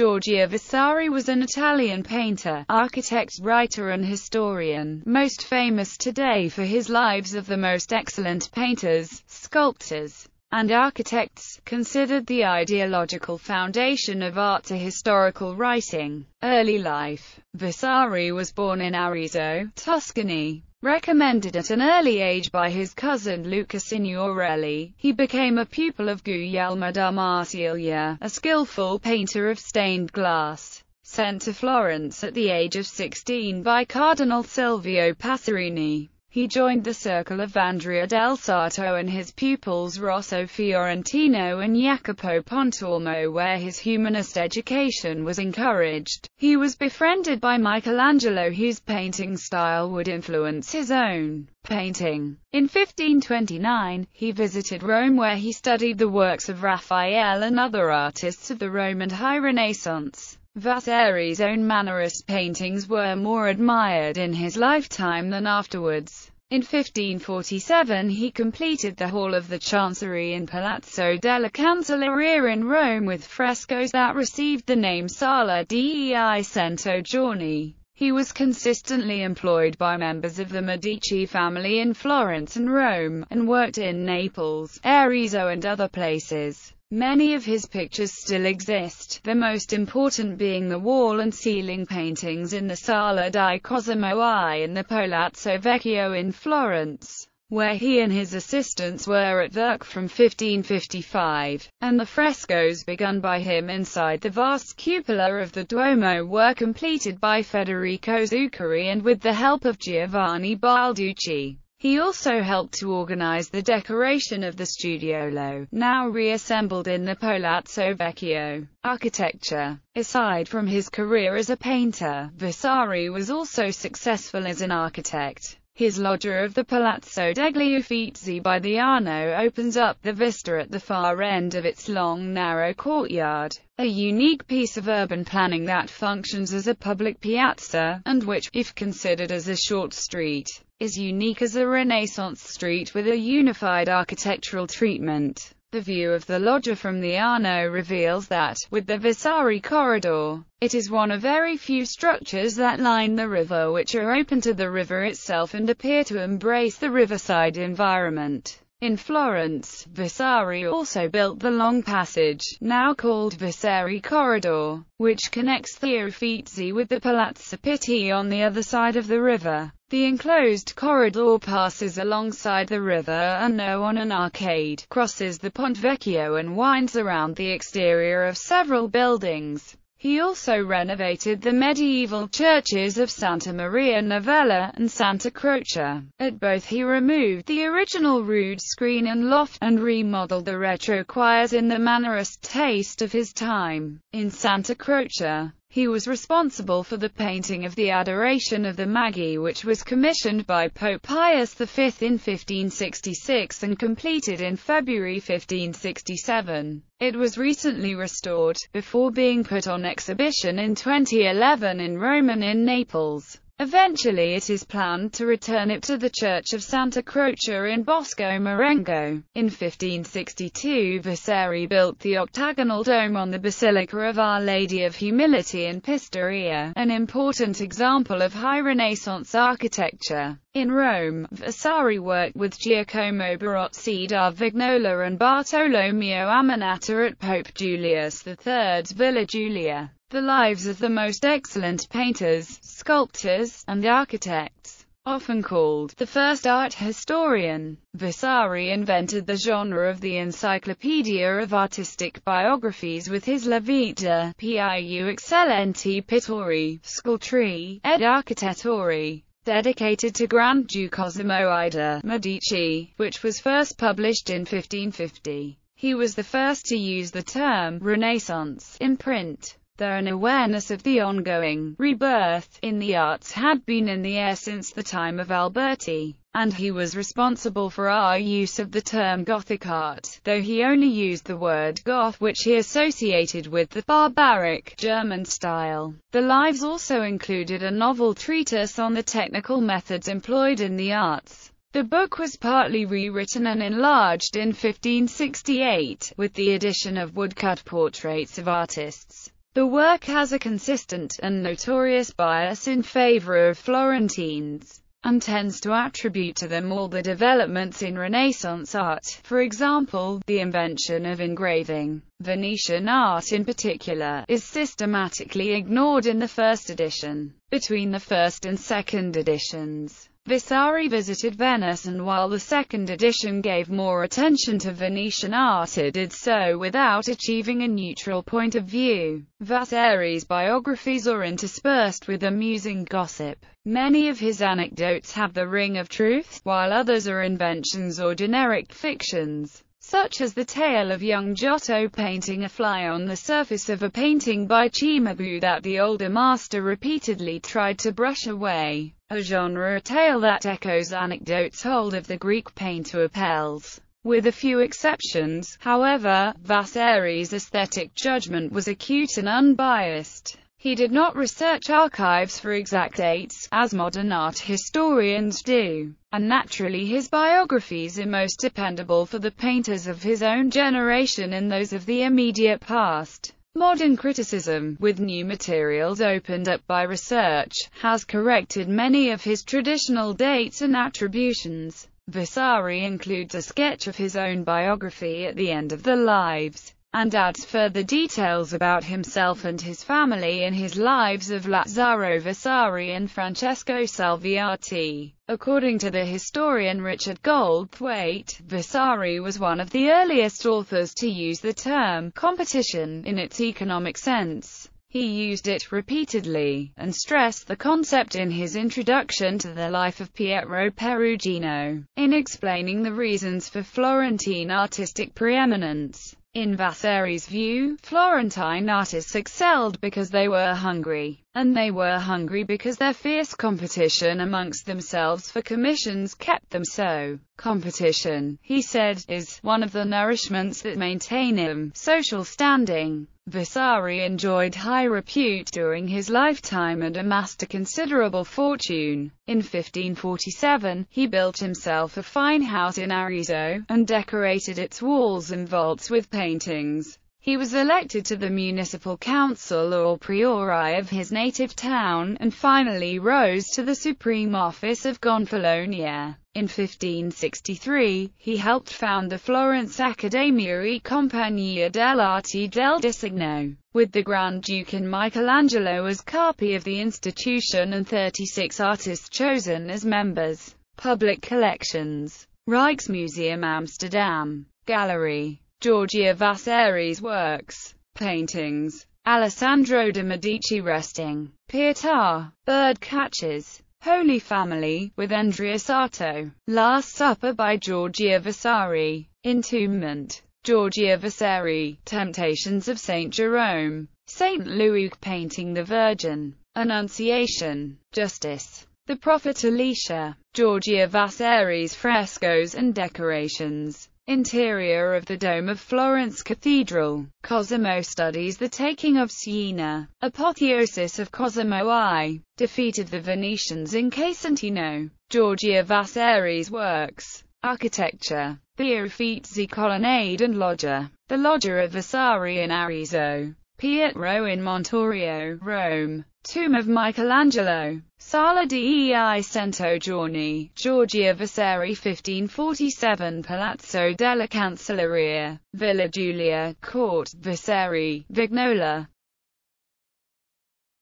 Giorgio Vasari was an Italian painter, architect, writer and historian, most famous today for his lives of the most excellent painters, sculptors, and architects, considered the ideological foundation of art to historical writing. Early life. Vasari was born in Arezzo, Tuscany. Recommended at an early age by his cousin Luca Signorelli, he became a pupil of Guglielmo da Marsiglia, a skillful painter of stained glass. Sent to Florence at the age of 16 by Cardinal Silvio Passerini, he joined the circle of Andrea del Sarto and his pupils Rosso Fiorentino and Jacopo Pontormo, where his humanist education was encouraged. He was befriended by Michelangelo, whose painting style would influence his own painting. In 1529, he visited Rome, where he studied the works of Raphael and other artists of the Roman High Renaissance. Vasari's own Mannerist paintings were more admired in his lifetime than afterwards. In 1547 he completed the Hall of the Chancery in Palazzo della Cancelleria in Rome with frescoes that received the name Sala dei Cento Giorni. He was consistently employed by members of the Medici family in Florence and Rome, and worked in Naples, Arezzo and other places. Many of his pictures still exist, the most important being the wall and ceiling paintings in the Sala di Cosimo I in the Palazzo Vecchio in Florence, where he and his assistants were at work from 1555, and the frescoes begun by him inside the vast cupola of the Duomo were completed by Federico Zuccari and with the help of Giovanni Balducci. He also helped to organize the decoration of the Studiolo, now reassembled in the Palazzo Vecchio. Architecture. Aside from his career as a painter, Vasari was also successful as an architect. His loggia of the Palazzo degli Uffizi by the Arno opens up the vista at the far end of its long, narrow courtyard, a unique piece of urban planning that functions as a public piazza, and which, if considered as a short street, is unique as a Renaissance street with a unified architectural treatment. The view of the loggia from the Arno reveals that, with the Vasari Corridor, it is one of very few structures that line the river which are open to the river itself and appear to embrace the riverside environment. In Florence, Vasari also built the long passage, now called Vasari Corridor, which connects the Uffizi with the Palazzo Pitti on the other side of the river. The enclosed corridor passes alongside the river and on an arcade, crosses the Ponte Vecchio and winds around the exterior of several buildings. He also renovated the medieval churches of Santa Maria Novella and Santa Croce. At both he removed the original rood screen and loft, and remodeled the retro choirs in the Mannerist taste of his time. In Santa Croce, he was responsible for the painting of the Adoration of the Magi, which was commissioned by Pope Pius V in 1566 and completed in February 1567. It was recently restored, before being put on exhibition in 2011 in Rome and in Naples. Eventually it is planned to return it to the Church of Santa Croce in Bosco Marengo. In 1562 Vasari built the octagonal dome on the Basilica of Our Lady of Humility in Pistoia, an important example of high Renaissance architecture. In Rome, Vasari worked with Giacomo Barozzi da Vignola and Bartolomeo Ammannata at Pope Julius III's Villa Giulia. The lives of the most excellent painters, sculptors, and architects. Often called the first art historian, Vasari invented the genre of the encyclopedia of artistic biographies with his La Vita più eccellenti pittori, scultori, ed architettori, dedicated to Grand Duke Cosimo I de' Medici, which was first published in 1550. He was the first to use the term Renaissance in print, though an awareness of the ongoing rebirth in the arts had been in the air since the time of Alberti, and he was responsible for our use of the term Gothic art, though he only used the word Goth, which he associated with the barbaric German style. The Lives also included a novel treatise on the technical methods employed in the arts. The book was partly rewritten and enlarged in 1568, with the addition of woodcut portraits of artists. The work has a consistent and notorious bias in favor of Florentines, and tends to attribute to them all the developments in Renaissance art, for example, the invention of engraving. Venetian art in particular is systematically ignored in the first edition. Between the first and second editions, Vasari visited Venice, and while the second edition gave more attention to Venetian art, it did so without achieving a neutral point of view. Vasari's biographies are interspersed with amusing gossip. Many of his anecdotes have the ring of truth, while others are inventions or generic fictions, such as the tale of young Giotto painting a fly on the surface of a painting by Cimabue that the older master repeatedly tried to brush away. A genre tale that echoes anecdotes told of the Greek painter Apelles. With a few exceptions, however, Vasari's aesthetic judgment was acute and unbiased. He did not research archives for exact dates, as modern art historians do, and naturally his biographies are most dependable for the painters of his own generation and those of the immediate past. Modern criticism, with new materials opened up by research, has corrected many of his traditional dates and attributions. Vasari includes a sketch of his own biography at the end of the Lives, and adds further details about himself and his family in his lives of Lazzaro Vasari and Francesco Salviati. According to the historian Richard Goldthwaite, Vasari was one of the earliest authors to use the term competition in its economic sense. He used it repeatedly, and stressed the concept in his introduction to the life of Pietro Perugino, in explaining the reasons for Florentine artistic preeminence. In Vasari's view, Florentine artists excelled because they were hungry, and they were hungry because their fierce competition amongst themselves for commissions kept them so. Competition, he said, is one of the nourishments that maintain social standing. Vasari enjoyed high repute during his lifetime and amassed a considerable fortune. In 1547, he built himself a fine house in Arezzo, and decorated its walls and vaults with paintings. He was elected to the municipal council or priori of his native town, and finally rose to the supreme office of Gonfaloniere. In 1563, he helped found the Florence Accademia e Compagnia dell'Arte del Disegno, with the Grand Duke and Michelangelo as capi of the institution and 36 artists chosen as members. Public collections: Rijksmuseum Amsterdam. Gallery: Giorgio Vasari's works. Paintings: Alessandro de' Medici resting. Pietà. Bird catchers. Holy Family, with Andreasarto. Last Supper by Giorgio Vasari. Entombment: Giorgio Vasari. Temptations of Saint Jerome. Saint Louis painting the Virgin. Annunciation. Justice. The Prophet Elisha. Giorgio Vasari's frescoes and decorations. Interior of the Dome of Florence Cathedral. Cosimo studies the taking of Siena. Apotheosis of Cosimo I. Defeated the Venetians in Casentino. Giorgio Vasari's works. Architecture: the Uffizi colonnade and loggia. The loggia of Vasari in Arezzo. Pietro in Montorio, Rome. Tomb of Michelangelo. Sala dei Cento Giorni. Giorgio Vasari 1547. Palazzo della Cancelleria. Villa Giulia, Court, Vasari, Vignola.